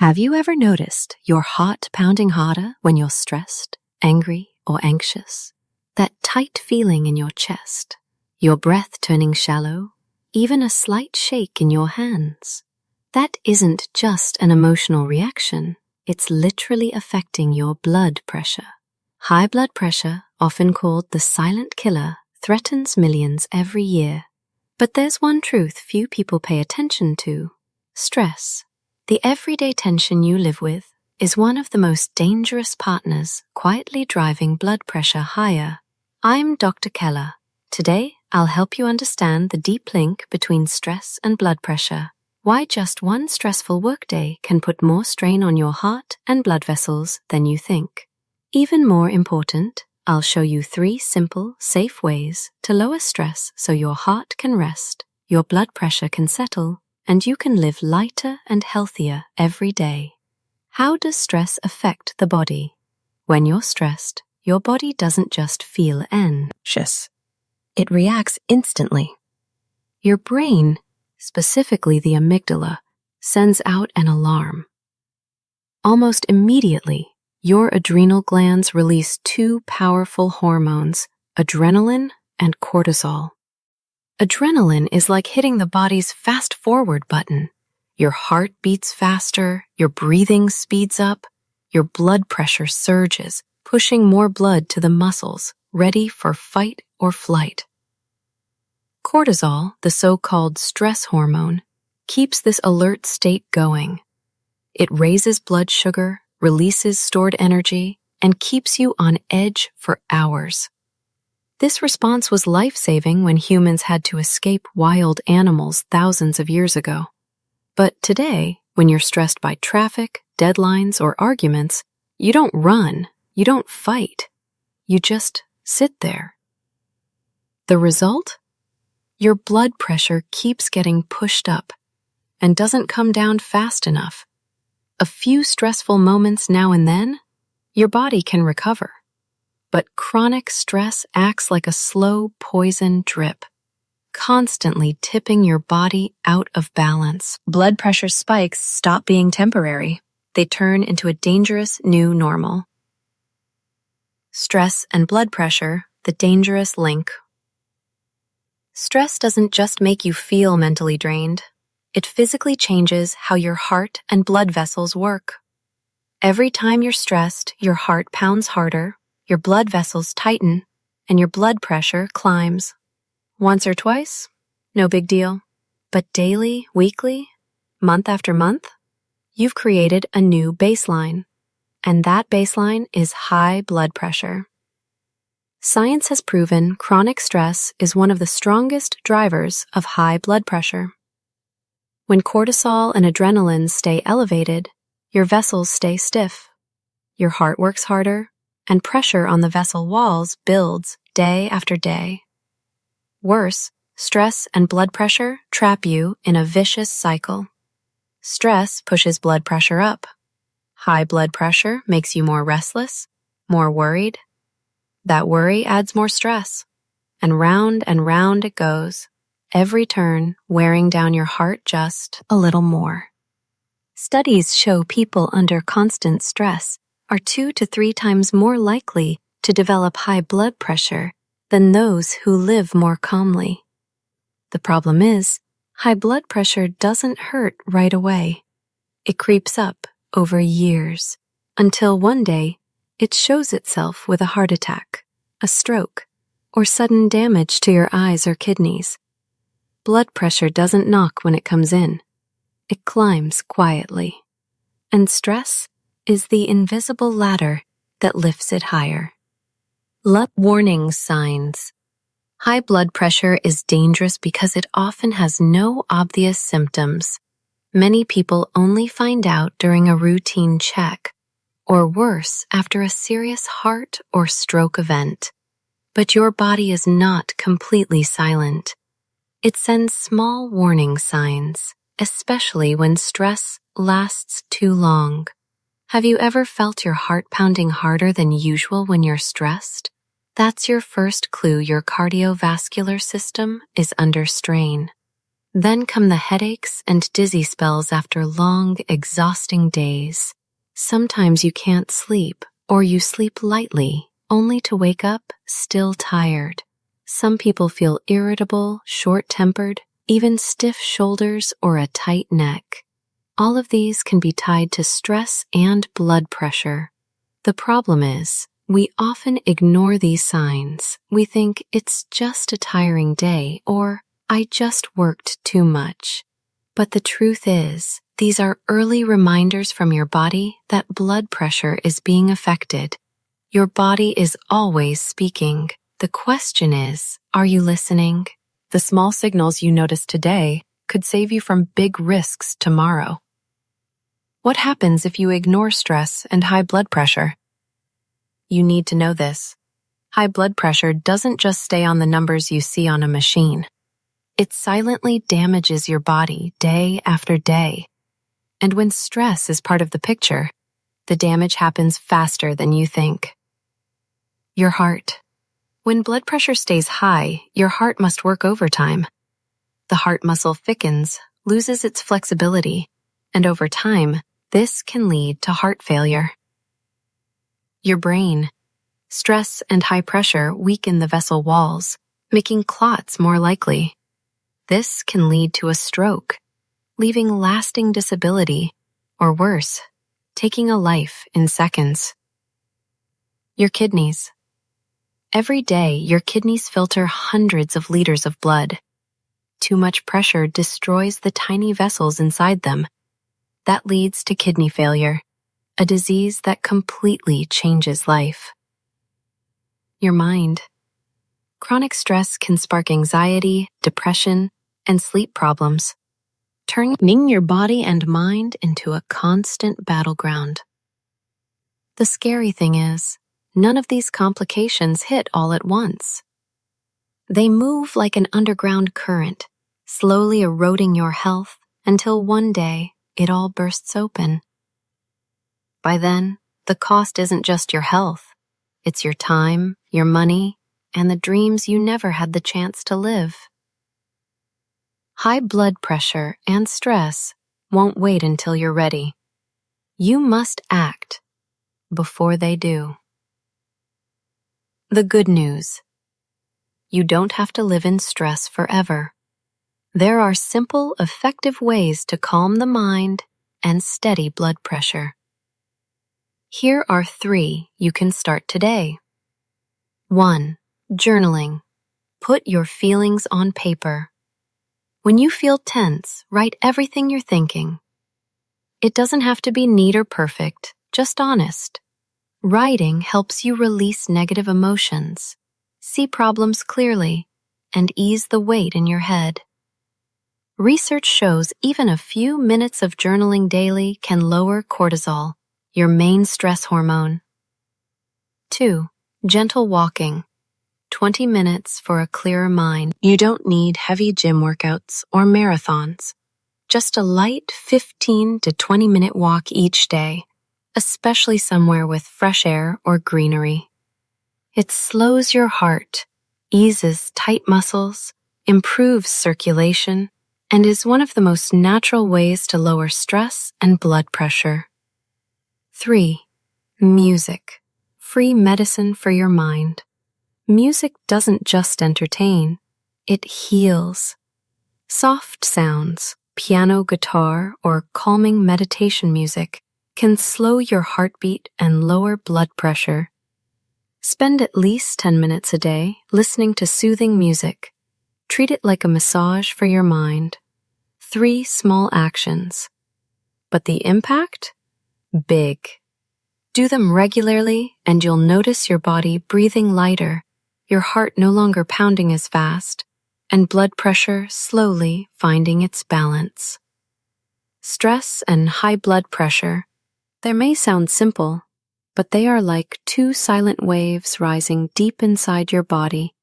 Have you ever noticed your heart pounding harder when you're stressed, angry, or anxious? That tight feeling in your chest, your breath turning shallow, even a slight shake in your hands. That isn't just an emotional reaction, it's literally affecting your blood pressure. High blood pressure, often called the silent killer, threatens millions every year. But there's one truth few people pay attention to: stress. The everyday tension you live with is one of the most dangerous partners quietly driving blood pressure higher. I'm Dr. Kela. Today, I'll help you understand the deep link between stress and blood pressure, why just one stressful workday can put more strain on your heart and blood vessels than you think. Even more important, I'll show you 3 simple, safe ways to lower stress so your heart can rest, your blood pressure can settle, and you can live lighter and healthier every day. How does stress affect the body? When you're stressed, your body doesn't just feel anxious. It reacts instantly. Your brain, specifically the amygdala, sends out an alarm. Almost immediately, your adrenal glands release 2 powerful hormones, adrenaline and cortisol. Adrenaline is like hitting the body's fast-forward button. Your heart beats faster, your breathing speeds up, your blood pressure surges, pushing more blood to the muscles, ready for fight or flight. Cortisol, the so-called stress hormone, keeps this alert state going. It raises blood sugar, releases stored energy, and keeps you on edge for hours. This response was life-saving when humans had to escape wild animals thousands of years ago. But today, when you're stressed by traffic, deadlines, or arguments, you don't run, you don't fight, you just sit there. The result? Your blood pressure keeps getting pushed up and doesn't come down fast enough. A few stressful moments now and then, your body can recover. But chronic stress acts like a slow poison drip, constantly tipping your body out of balance. Blood pressure spikes stop being temporary. They turn into a dangerous new normal. Stress and blood pressure, the dangerous link. Stress doesn't just make you feel mentally drained. It physically changes how your heart and blood vessels work. Every time you're stressed, your heart pounds harder, your blood vessels tighten, and your blood pressure climbs. Once or twice? No big deal. But daily, weekly, month after month, you've created a new baseline. And that baseline is high blood pressure. Science has proven chronic stress is one of the strongest drivers of high blood pressure. When cortisol and adrenaline stay elevated, your vessels stay stiff. Your heart works harder, and pressure on the vessel walls builds day after day. Worse, stress and blood pressure trap you in a vicious cycle. Stress pushes blood pressure up. High blood pressure makes you more restless, more worried. That worry adds more stress, and round it goes, every turn wearing down your heart just a little more. Studies show people under constant stress are 2 to 3 times more likely to develop high blood pressure than those who live more calmly. The problem is, high blood pressure doesn't hurt right away. It creeps up over years, until one day it shows itself with a heart attack, a stroke, or sudden damage to your eyes or kidneys. Blood pressure doesn't knock when it comes in. It climbs quietly. And stress is the invisible ladder that lifts it higher. Warning signs. High blood pressure is dangerous because it often has no obvious symptoms. Many people only find out during a routine check, or worse, after a serious heart or stroke event. But your body is not completely silent. It sends small warning signs, especially when stress lasts too long. Have you ever felt your heart pounding harder than usual when you're stressed? That's your first clue your cardiovascular system is under strain. Then come the headaches and dizzy spells after long, exhausting days. Sometimes you can't sleep, or you sleep lightly, only to wake up still tired. Some people feel irritable, short-tempered, even stiff shoulders or a tight neck. All of these can be tied to stress and blood pressure. The problem is, we often ignore these signs. We think it's just a tiring day or I just worked too much. But the truth is, these are early reminders from your body that blood pressure is being affected. Your body is always speaking. The question is, are you listening? The small signals you notice today could save you from big risks tomorrow. What happens if you ignore stress and high blood pressure? You need to know this. High blood pressure doesn't just stay on the numbers you see on a machine. It silently damages your body day after day. And when stress is part of the picture, the damage happens faster than you think. Your heart. When blood pressure stays high, your heart must work overtime. The heart muscle thickens, loses its flexibility, and over time, this can lead to heart failure. Your brain. Stress and high pressure weaken the vessel walls, making clots more likely. This can lead to a stroke, leaving lasting disability, or worse, taking a life in seconds. Your kidneys. Every day, your kidneys filter hundreds of liters of blood. Too much pressure destroys the tiny vessels inside them. That leads to kidney failure, a disease that completely changes life. Your mind. Chronic stress can spark anxiety, depression, and sleep problems, turning your body and mind into a constant battleground. The scary thing is, none of these complications hit all at once. They move like an underground current, slowly eroding your health until one day it all bursts open. By then, the cost isn't just your health, it's your time, your money, and the dreams you never had the chance to live. High blood pressure and stress won't wait until you're ready. You must act before they do. The good news. You don't have to live in stress forever. There are simple, effective ways to calm the mind and steady blood pressure. Here are 3 you can start today. 1. Journaling. Put your feelings on paper. When you feel tense, write everything you're thinking. It doesn't have to be neat or perfect, just honest. Writing helps you release negative emotions, see problems clearly, and ease the weight in your head. Research shows even a few minutes of journaling daily can lower cortisol, your main stress hormone. 2. Gentle walking. 20 minutes for a clearer mind. You don't need heavy gym workouts or marathons. Just a light 15 to 20-minute walk each day, especially somewhere with fresh air or greenery. It slows your heart, eases tight muscles, improves circulation, and is one of the most natural ways to lower stress and blood pressure. 3. Music. Free medicine for your mind. Music doesn't just entertain, it heals. Soft sounds, piano, guitar, or calming meditation music can slow your heartbeat and lower blood pressure. Spend at least 10 minutes a day listening to soothing music. Treat it like a massage for your mind. 3 small actions. But the impact? Big. Do them regularly and you'll notice your body breathing lighter, your heart no longer pounding as fast, and blood pressure slowly finding its balance. Stress and high blood pressure, they may sound simple, but they are like 2 silent waves rising deep inside your body.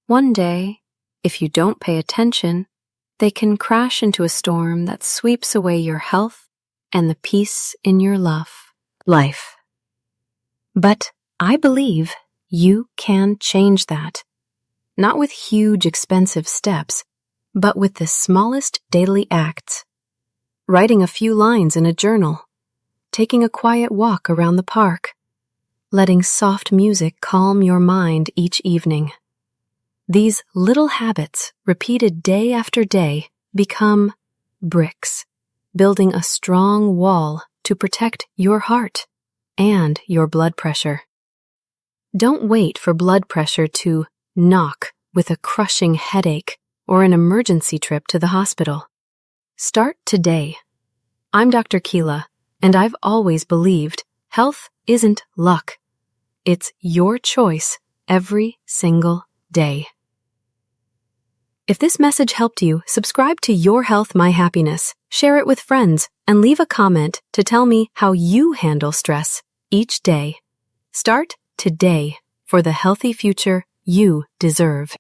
One day, if you don't pay attention, they can crash into a storm that sweeps away your health and the peace in your life. But I believe you can change that. Not with huge, expensive steps, but with the smallest daily acts. Writing a few lines in a journal, taking a quiet walk around the park, letting soft music calm your mind each evening. These little habits, repeated day after day, become bricks, building a strong wall to protect your heart and your blood pressure. Don't wait for blood pressure to knock with a crushing headache or an emergency trip to the hospital. Start today. I'm Dr. Kela, and I've always believed health isn't luck. It's your choice every single day. If this message helped you, subscribe to Your Health, My Happiness, share it with friends, and leave a comment to tell me how you handle stress each day. Start today for the healthy future you deserve.